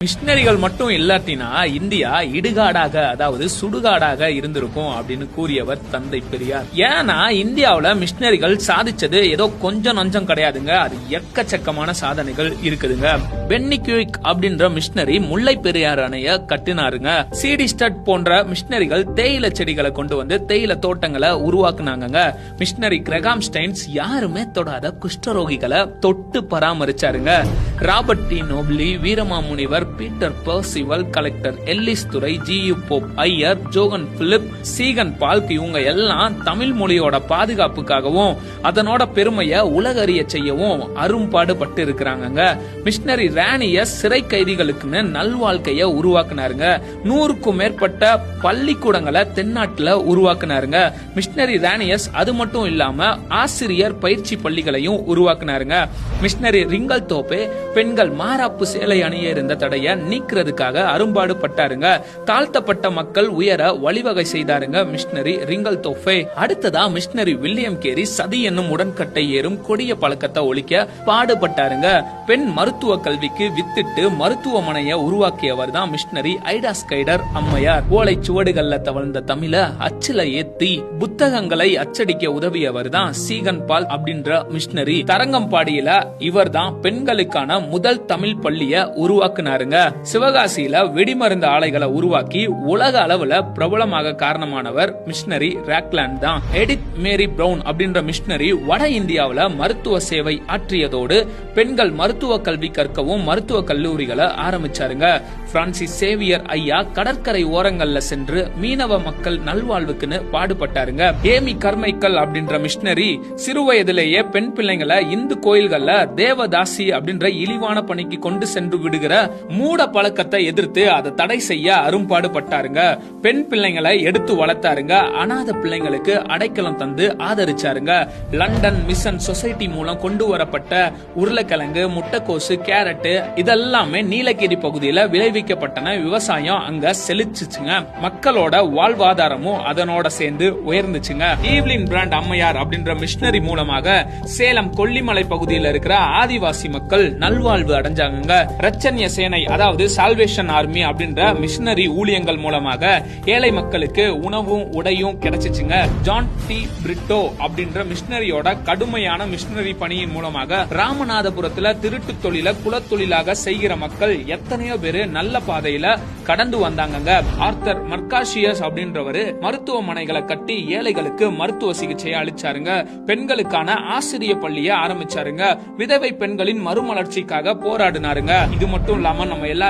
மிஷினரிகள் மட்டும் இல்லாட்டினா இந்தியா இடுகாடாக அதாவது சுடுகாடாக இருந்திருக்கும் அப்படின்னு கூறியவர் தந்தை பெரியார். ஏன்னா இந்தியாவுல மிஷினரிகள் சாதிச்சது ஏதோ கொஞ்சம் நஞ்சம் கிடையாதுங்க, அது எக்கச்சக்கமான சாதனைகள் இருக்குதுங்க. பென்னி குயிக் அப்படின்ற மிஷினரி முல்லை பெரியார் அணைய கட்டினாருங்க. சிடி ஸ்டட் போன்ற மிஷினரிகள் தேயிலை செடிகளை கொண்டு வந்து தேயிலை தோட்டங்களை உருவாக்குனாங்க. மிஷினரி கிரகாம் ஸ்டைன்ஸ் யாருமே தொடாத குஷ்டரோகிகளை தொட்டு பராமரிச்சாருங்க. Robert de Nobili, Veeramamunivar, Peter Percival, collector Ellis Durai, G U. Pope Iyer, Johann Philipp, Ziegenbalg இவங்க எல்லாம் தமிழ் மொழியோட பாதுகாப்புக்காகவும் அதனோட பெருமையை உலகறிய செய்யவும் அரும்பாடுபட்டு இருக்கிறாங்க. மிஷினரி ராணியஸ் சிறை கைதிகளுக்குன்னு நல்வாழ்க்கைய உருவாக்குனாருங்க. 100க்கும் மேற்பட்ட பள்ளிக்கூடங்களை தென்னாட்டுல உருவாக்குனாருங்க. மிஷினரி ராணியஸ் அது மட்டும் இல்லாம ஆசிரியர் பயிற்சி பள்ளிகளையும் உருவாக்குனாருங்க. மிஷினரி ரிங்கல் தோப்பே பெண்கள் மாராப்பு சேலை அணிய இருந்த தடைய நீக்கிறதுக்காக அரும்பாடு பட்டாருங்க. தாழ்த்தப்பட்ட மக்கள் உயர வழிவகை செய்தாருங்க மிஷினரி ரிங்கல் தோஃபே. அடுத்ததா மிஷினரி வில்லியம் கேரி சதி என்னும் உடன்கட்டை ஏறும் கொடிய பழக்கத்தை ஒழிக்க பாடுபட்டாருங்க. பெண் மருத்துவ கல்விக்கு வித்திட்டு மருத்துவமனையை உருவாக்கியவர் தான் மிஷினரி ஐடா ஸ்கைடர் அம்மையார். ஓலை சுவடுகள்ல தவழ்ந்த தமிழ அச்சில ஏத்தி புத்தகங்களை அச்சடிக்க உதவியவர் தான் சீகன் பால் அப்படின்ற மிஷினரி. தரங்கம்பாடியில இவர் தான் பெண்களுக்கான முதல் தமிழ் பள்ளிய உருவாக்குனாருங்க. சிவகாசியில வெடிமருந்து ஆலைகளை உருவாக்கி உலக அளவுல பிரபலமாக காரணமானவர் மிஷினரி ராக்லாண்ட் தான். எடித் மேரி பிரவுன் அப்படின்ற மிஷினரி வட இந்தியாவில மருத்துவ சேவை ஆற்றியதோடு பெண்கள் மருத்துவ கல்வி கற்கவும் மருத்துவ கல்லூரிகளை ஆரம்பிச்சாருங்க. பிரான்சிஸ் சேவியர் ஐயா கடற்கரை ஓரங்கள்ல சென்று மீனவ மக்கள் நல்வாழ்வுக்குன்னு பாடுபட்டாருங்க. ஏமி கர்மைக்கல் அப்படின்ற மிஷினரி சிறு வயதிலேயே பெண் பிள்ளைங்களை இந்து கோயில்கள்ல தேவதாசி அப்படின்ற இழிவான பணிக்கு கொண்டு சென்று விடுகிற மூட பழக்கத்தை எதிர்த்து அதை தடை செய்ய அரும்பாடுபட்டாருங்க. பெண் பிள்ளைங்களை எடுத்து வளர்த்தாருங்க. அநாத பிள்ளைங்களுக்கு அடைக்கலம் தந்து ஆதரிச்சாருங்க. லண்டன் மிஷன் சொசைட்டி மூலம் கொண்டு வரப்பட்ட உருளைக்கிழங்கு, முட்டைக்கோசு, கேரட் இதெல்லாமே நீலகிரி பகுதியில விளைவிக்கப்பட்டன. விவசாயம் அங்க செழிச்சுச்சுங்க. மக்களோட வாழ்வாதாரமும் அதனோட சேர்ந்து உயர்ந்துச்சுங்க. ஈவ்லின் பிராண்ட் அம்மையார் அப்படின்ற மிஷினரி மூலமாக சேலம் கொல்லிமலை பகுதியில் இருக்கிற ஆதிவாசி மக்கள் நல்வாழ்வு அடைஞ்சாங்க. ரச்சன்ய சேனை அதாவது சால்வேஷன் ஆர்மி அப்படின்ற மிஷினரி ஊழியங்கள் மூலமாக ஏழை மக்களுக்கு உணவும் உடையும் கிடைச்சிச்சுங்க. ஜான் டி பிரிட்டோ அப்படின்ற மிஷினரியோட கடுமையான மிஷினரி பணியின் மூலமாக ராமநாதபுரத்துல திருட்டு தொழில குலத்தொழிலாக செய்கிற மக்கள் எத்தனையோ பேரு நல்ல பாதையில கடந்து வந்தாங்க. ஆர்த்தர் மர்காஷியஸ் அப்படின்றவரு மருத்துவமனைகளை கட்டி ஏழைகளுக்கு மருத்துவ சிகிச்சையை அளிச்சாருங்க. பெண்களுக்கான ஆசிரிய பள்ளியை ஆரம்பிச்சாருங்க. விதவை பெண்களின் மறுமலர்ச்சிக்காக போராடினாருங்க. இது மட்டும் இல்லாம நம்ம எல்லா